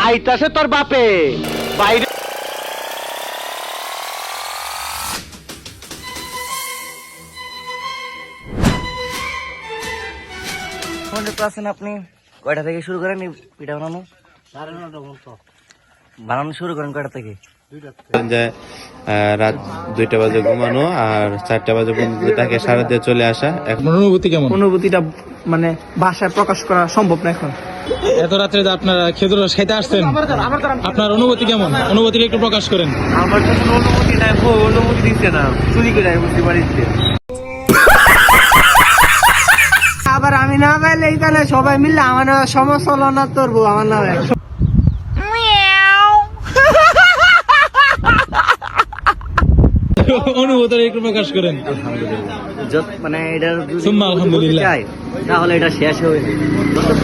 আইতাছে তোর বাপে বাইরে। আছেন আপনি কয়টা থেকে শুরু করেন পিঠা বানানো? বানানো শুরু করেন কয়টা থেকে? রাত 2টা বাজে ঘুমানো আর 4টা বাজে তাকে সারা দিয়ে চলে আসা। অনুভূতি কেমন? অনুভূতিটা মানে ভাষায় প্রকাশ করা সম্ভব না এখন। এত রাত্রে যে আপনারা খেজুর রস খাইতে আসছেন, আপনার অনুভূতি কেমন? অনুভূতিটা একটু প্রকাশ করেন। আমার কাছে অনুমতি নাই, অনুমতি দিচ্ছে না, চুরি করে বুঝতে পারিচ্ছে। আবার আমি না পাইলে এখানে সবাই মিললে আমার সমালোচনা করবো আমার নামে। অনুভূতি একটু প্রকাশ করেন। মানে এটা সুম্মা আলহামদুলিল্লাহ। চাই তাহলে এটা শেষ হবে,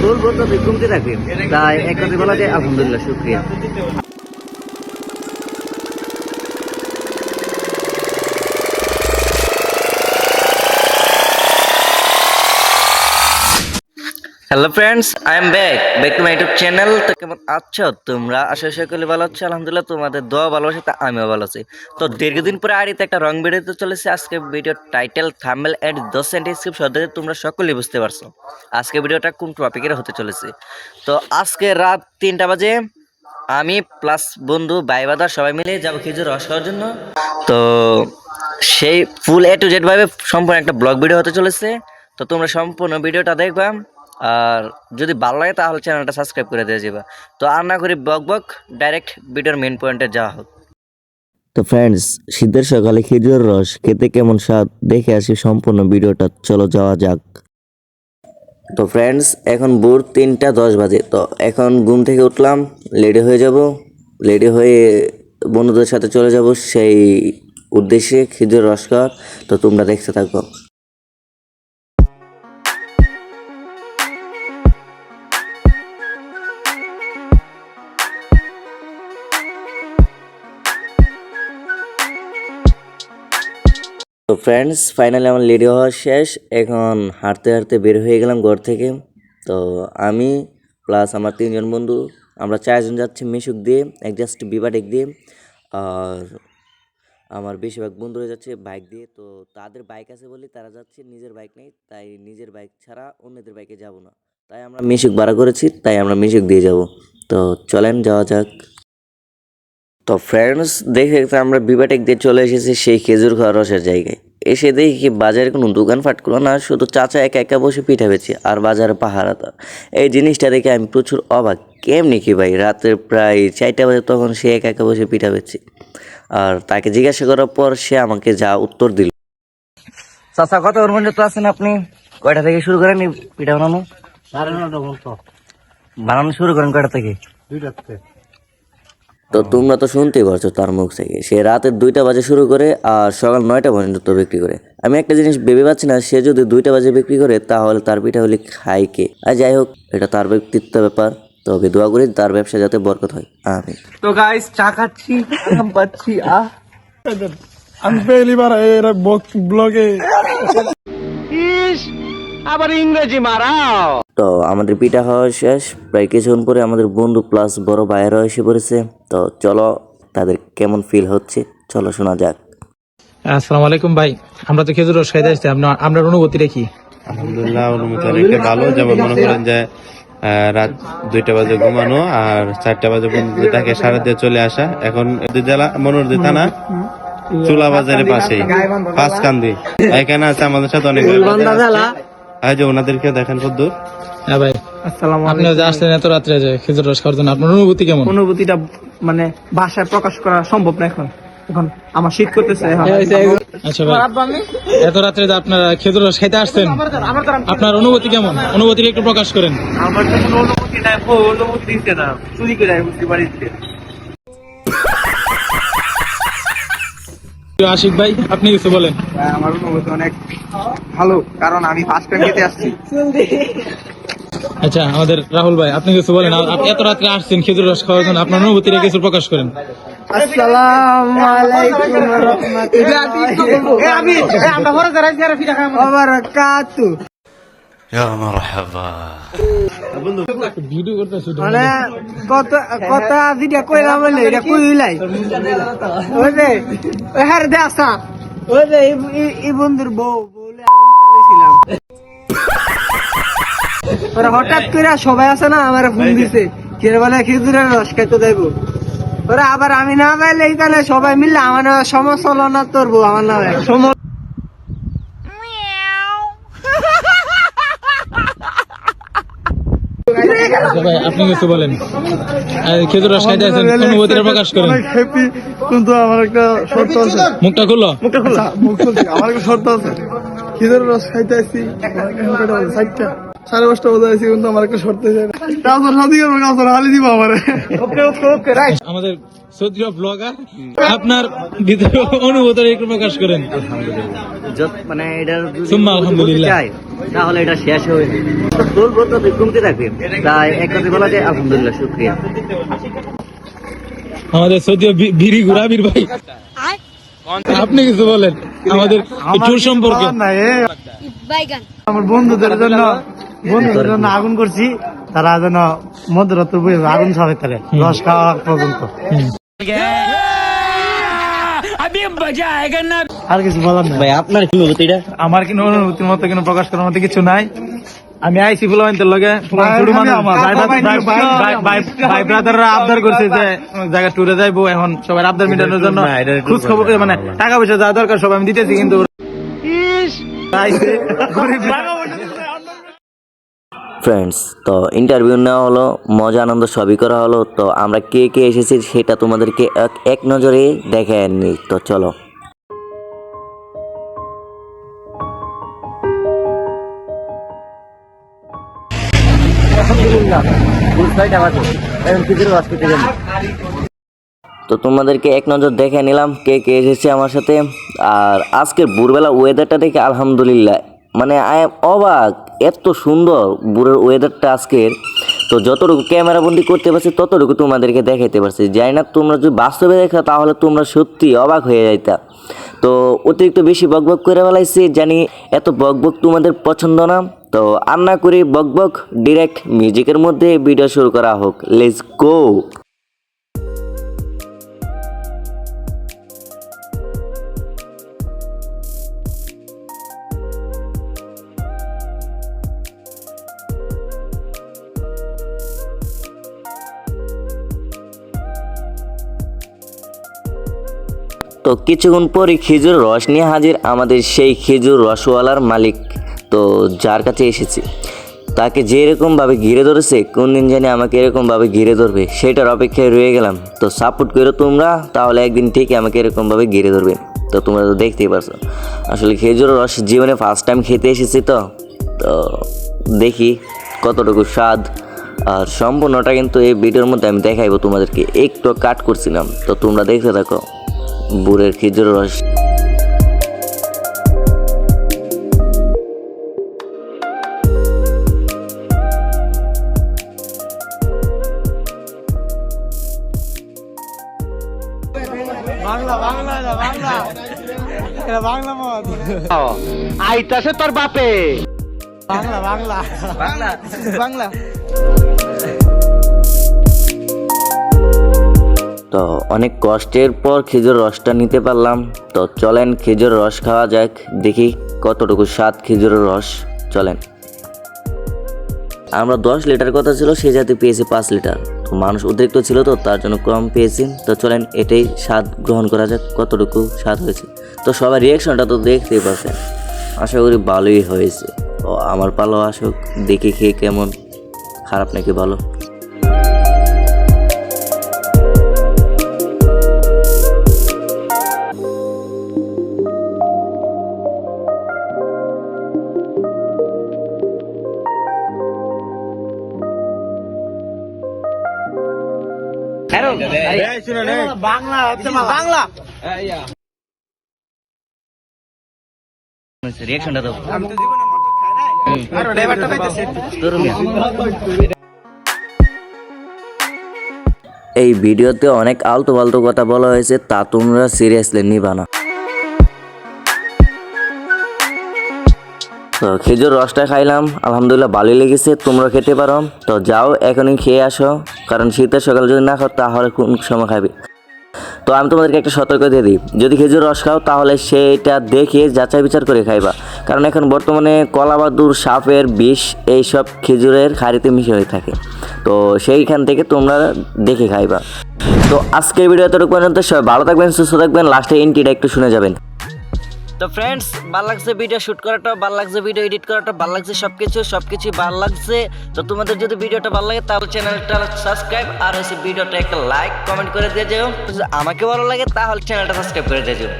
বলবো তো কমতে থাকবে। তাই এক কথা বলা যায় আলহামদুলিল্লাহ, শুক্রিয়া। Hello friends, I am back to my YouTube channel. তো কেমন আছো তোমরা? আশা করি ভালো আছো। আলহামদুলিল্লাহ, তোমাদের দোয়া ভালোবাসে তা আমিও ভালো আছি। তো দীর্ঘদিন পরে আরিতে একটা রং ভিডিওতে চলেছে। আজকে video title, thumbnail and description দেখে তোমরা সকলেই বুঝতে পারছো আজকে ভিডিওটা কোন টপিকের হতে চলেছে। তো আজকে রাত 3টা বাজে আমি প্লাস বন্ধু ভাইবাদার সবাই মিলে যাবো খেজুর রস খাওয়ার জন্য। তো সেই ফুল A to Z ভাবে সম্পূর্ণ একটা ব্লগ ভিডিও হতে চলেছে। তো তোমরা সম্পূর্ণ ভিডিওটা দেখবা, আর যদি ভালো লাগে তাহলে চ্যানেলটা সাবস্ক্রাইব করে দিয়ে যাবা। তো আর না করি বক ডাইরেক্ট ভিডিওর মেইন পয়েন্টে যাওয়া হোক। তো ফ্রেন্ডস, শীতের সকালে খেজুর রস খেতে কেমন স্বাদ দেখে আসি সম্পূর্ণ ভিডিওটা, চলো যাওয়া যাক। তো ফ্রেন্ডস, এখন ভোর 3টা 10 বাজে। তো এখন ঘুম থেকে উঠলাম, রেডি হয়ে যাব। রেডি হয়ে বন্ধুদের সাথে চলে যাব সেই উদ্দেশ্যে খেজুর রস খাওয়ার। তো তোমরা দেখতে থাকো। তো ফ্রেন্ডস, ফাইনালি আমার রেডি হওয়া শেষ। এখন হাঁটতে হাঁটতে বের হয়ে গেলাম ঘর থেকে। তো আমি প্লাস আমার 3জন বন্ধু, আমরা 4জন যাচ্ছি মিশুক দিয়ে, জাস্ট বিবাটেক দিয়ে। আর আমার বেশিরভাগ বন্ধুরা যাচ্ছে বাইক দিয়ে। তো তাদের বাইক আছে বলে তারা যাচ্ছে, নিজের বাইক নেই, তাই নিজের বাইক ছাড়া অন্যদের বাইকে যাব না। তাই আমরা মিশুক ভাড়া করেছি, তাই আমরা মিশুক দিয়ে যাব। তো চলেন যাওয়া যাক। তো ফ্রেন্ডস, দেখে আমরা বিবাটেক দিয়ে চলে এসেছি সেই খেজুর খাওয়া রসের জায়গায়। এসে দেখি বাজারে কোনো দোকান ফাটলো না, শুধু চাচা একা একা বসে পিঠা বেচে আর বাজারে পাহারাতা। এই জিনিসটা দেখে আমি প্রচুর অবাক, কেমনি কি ভাই, রাতের প্রায় 4টা বাজে তখন সে একা একা বসে পিঠা বেচে। আর তাকে জিজ্ঞাসা করার পর সে আমাকে যা উত্তর দিল। চাচা, কত পর্যন্ত আছেন আপনি? কয়টা থেকে শুরু করেন পিঠা বানানো? 9:30 বানানো শুরু করেন কয়টা থেকে? 2টা। তো তোমরা তো শুনতেই পারছো তার মুখ থেকে, সে রাতের 2টা বাজে শুরু করে আর সকাল 9টা পর্যন্ত বিক্রি করে। আমি একটা জিনিস ভেবে পাচ্ছি না, সে যদি 2টা বাজে বিক্রি করে তাহলে তার পিঠাগুলি খায় কে? আর যাই হোক, এটা তার ব্যক্তিত্ব ব্যাপার। তো ওকে দোয়া করি তার ব্যবসা যাতে বরকত হয়, আমিন। তো গাইস, চা খাচ্ছি, আরাম পাচ্ছি। আমি পেলি বার এর ব্লগে আবার ইংরেজি মারাও। তো আমাদের পিঠা খাওয়া শেষ। প্রায় কিছুক্ষণ পরে আমাদের বন্ধু প্লাস বড় ভাইয়েরা এসে পড়েছে। তো চলো তাদের কেমন ফিল হচ্ছে চলো শোনা যাক। আসসালামু আলাইকুম ভাই, আমরা তো খেজুর রস খাইতে আসছি, আপনার অনুভূতিটা কি? আলহামদুলিল্লাহ, অনুমতি অনেকটা ভালো। যেমন মনে করেন যে রাত 2টা বাজে ঘুমানো আর 4টা বাজে তাকে সারা দিয়ে চলে আসা। এখন জেলা মনোরদি থানা চুলা বাজারের পাশেই পাঁচকান্দি, এখানে আছে আমাদের সাথে অনেক যে ওনাদেরকে দেখেন কদ্দূর। হ্যাঁ ভাই, আসসালামু আপনি যে আসছেন এত রাত্রে যে খেজুর রস খাওয়ার জন্য, আপনার অনুভূতি কেমন? অনুভূতিটা মানে ভাষায় প্রকাশ করা সম্ভব না এখন। এখন আমার শীত করতেছে এখন। আচ্ছা ভাই, এত রাত্রে যে আপনারা খেজুর রস খাইতে আসছেন, আপনার অনুভূতি কেমন? অনুভূতিটা একটু প্রকাশ করেন। আমার কাছে অনুমতি নাই, অনুমতি দিচ্ছে না, চুরি করে বুঝতে পারিচ্ছে। আশিক ভাই, আপনি কিছু বলেন। আমার অনুভূতি অনেক ভালো, কারণ আমি ফার্স্ট টাইম খেতে আসছি। আচ্ছা, আমাদের রাহুল ভাই, আপনি কিছু বলেন। আপনি এত রাত্রে আসছেন খেজুর রস খাওয়ার জন্য, আপনার অনুভূতিটা কিছু প্রকাশ করেন। আসসালামু আলাইকুম ওয়া রাহমাতুল্লাহি ওয়া বারাকাতুহু। ভিডিও করতেছি মানে কথা যেটা কইলাম বলে এটা কইলাই ওই যে ওই হার দে আসা ওই যে এই বন্ধুর বউ বলে আমি চলেছিলাম ওরা হঠাৎ করে সবাই আছে না আমার ফোন দিছে কে বলে খেজুরের রস খাইতে যাইবো ওরা আবার আমি না পাইলে এইখানে সবাই মিললে আমার সমসলনা করবো আমার নামে ভাই আপনি কিছু বলেন খেজুর রস খাইতে আছেন অনুভূতিটা প্রকাশ করেন হ্যাপি, কিন্তু আমার একটা শর্ত আছে। মুখটা খুললো আচ্ছা, মুখ খুলছি। আমার একটা শর্ত আছে। খেজুরের রস খাইতে আসছি 5:30 বাজে আছি, কিন্তু আমার একটা শর্ত আছে। কাউসার সাথী করবো, কাউসার হালি দিব আমারে। আমাদের সৌদিয়া ব্লগার আপনার ভিতরে অনুভূতিটা একটু প্রকাশ করেন মানে এটা সুম্মা আলহামদুলিল্লাহ তাহলে এটা শেষ হয়ে বলবো তো কমতে থাকবে তাই এক কথা বলা যায় আলহামদুলিল্লাহ শুকরিয়া আমাদের সৌদিয়া বিড়ি ঘুরাবির ভাই আপনি কিছু বলেন আমাদের ট্যুর সম্পর্কে আমার বন্ধুদের জন্য আগুন করছি, তারা যেন মধ্যরাত্রে বসে আগুন সবাই তারে রস খাওয়া পর্যন্ত। আর কিছু বলার নাই ভাই আপনার কি অনুভূতিটা আমার কিন্তু অনুভূতির মতো কিন্তু প্রকাশ করার মতো কিছু নাই। আমি আইসি ফুলাইন্তের লগে ভাই ব্রাদাররা আবদার করছে যে জায়গা ট্যুরে যাইবো, এখন সবাই আবদার মেটানোর জন্য খোঁজ খবর মানে টাকা পয়সা যা দরকার সব আমি দিতেছি, কিন্তু ফ্রেন্ডস তো ইন্টারভিউ নেওয়া হলো, মজা আনন্দ সবই করা হলো। তো আমরা কে কে এসেছি সেটা তোমাদেরকে এক নজরে দেখে নি। তো চলো তো তোমাদেরকে এক নজর দেখে নিলাম কে কে এসেছে আমার সাথে। আর আজকের ভোরবেলা ওয়েদারটা দেখে আলহামদুলিল্লাহ মানে আই এম অবাক, এত সুন্দর ভোরের ওয়েদারটা আজকের। তো যতটুকু ক্যামেরা বন্দি করতে পারছি ততটুকু তোমাদেরকে দেখাইতে পারছি। জানি না তোমরা যদি বাস্তবে দেখা তাহলে তোমরা সত্যি অবাক হয়ে যাইতা। তো অতিরিক্ত বেশি বকবক করে ফেলাইছি, জানি এত বকবক তোমাদের পছন্দ না। তো আর না করি বকবক, ডিরেক্ট মিউজিকের মধ্যে ভিডিও শুরু করা হোক। Let's go. তো কিছুক্ষণ পরই খেজুর রস নিয়ে হাজির আমাদের সেই খেজুর রসওয়ালার মালিক। তো যার কাছে এসেছি তাকে যেরকমভাবে ঘিরে ধরেছে, কোন দিন জানি আমাকে এরকমভাবে ঘিরে ধরবে সেটার অপেক্ষায় রয়ে গেলাম। তো সাপোর্ট করো তোমরা, তাহলে একদিন ঠিকই আমাকে এরকমভাবে ঘিরে ধরবে। তো তোমরা তো দেখতেই পারছো আসলে খেজুর রস জীবনে ফার্স্ট টাইম খেতে এসেছি। তো তো দেখি কতটুকু স্বাদ, আর সম্পূর্ণটা কিন্তু এই ভিডিওর মধ্যে আমি দেখাইবো তোমাদেরকে, একটু কাট করছিলাম। তো তোমরা দেখতে থাকো বুড়ের খেজুর রস। আইতাছে তোর বাপে বাংলা তো অনেক কষ্টের পর খেজুর রসটা নিতে পারলাম। তো চলেন খেজুর রস খাওয়া যাক, দেখি কতটুকু স্বাদ খেজুরের রস। চলেন। আমরা 10 লিটার কথা ছিল, সে যাতে পেয়েছি 5 লিটার। তো মানুষ অতিরিক্ত ছিল তো তার জন্য কম পেয়েছি। তো চলেন এটাই স্বাদ গ্রহণ করা যাক, কতটুকু স্বাদ হয়েছে। তো সবার রিয়াকশনটা তো দেখতেই পাচ্ছেন, আশা করি ভালোই হয়েছে। তো আমার পালো আসুক, দেখে খেয়ে কেমন, খারাপ নাকি ভালো। বাংলা হচ্ছে বাংলা রিয়াকশনটা দাও। আমি তো জীবনে মতো খাই নাই আর ড্রাইভারটা পাইতেছে এই ভিডিওতে অনেক আলতু ফালতু কথা বলা হয়েছে, তা তোমরা সিরিয়াসলি নিবা না। তো খেজুর রসটা খাইলাম, আলহামদুলিল্লাহ ভালোই লেগেছে। তোমরা খেতে পারো, তো যাও এখনই খেয়ে আসো, কারণ শীতের সকাল যদি না খাও তাহলে কোন সময় খাবে। তো আমি তোমাদেরকে একটা সতর্ক দিয়ে দিই, যদি খেজুর রস খাও তাহলে সেটা দেখে যাচাই বিচার করে খাইবা, কারণ এখন বর্তমানে কলাবাদুর, সাপের বিষ এইসব খেজুরের খাড়িতে মিশে হয়ে থাকে। তো সেইখান থেকে তোমরা দেখে খাইবা। তো আজকের ভিডিও এতটুকু পর্যন্ত, সবাই ভালো থাকবেন, সুস্থ থাকবেন। লাস্টে এন্ট্রিটা একটু শুনে যাবেন। তো ফ্রেন্ডস, ভালো লাগছে ভিডিও শুট করাটা, ভালো লাগছে ভিডিও এডিট করাটা, ভালো লাগছে সবকিছুই ভালো লাগছে। তো তোমাদের যদি ভিডিওটা ভালো লাগে তাহলে চ্যানেলটা সাবস্ক্রাইব আর হচ্ছে ভিডিওটা একটা লাইক কমেন্ট করে দিয়ে যাও। যদি আমাকে ভালো লাগে তাহলে চ্যানেলটা সাবস্ক্রাইব করে দিয়ে যাও।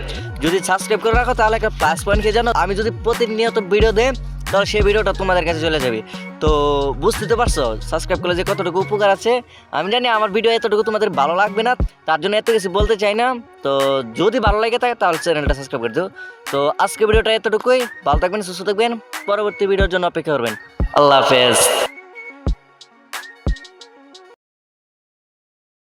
যদি সাবস্ক্রাইব করে রাখো তাহলে একটা প্লাস পয়েন্ট খেয়ে জানো, আমি যদি প্রতিনিয়ত ভিডিও দেই তাহলে সেই ভিডিওটা তোমাদের কাছে চলে যাবে। তো বুঝতে তো পারছো সাবস্ক্রাইব করলে যে কতটুকু উপকার আছে। আমি জানি আমার ভিডিও এতটুকু তোমাদের ভালো লাগবে না, তার জন্য এত কিছু বলতে চাই না। তো যদি ভালো লাগে থাকে তাহলে চ্যানেলটা সাবস্ক্রাইব করে দিও। তো আজকে ভিডিওটা এতটুকুই, ভালো থাকবেন, সুস্থ থাকবেন, পরবর্তী ভিডিওর জন্য অপেক্ষা করবেন। আল্লাহ হাফেজ।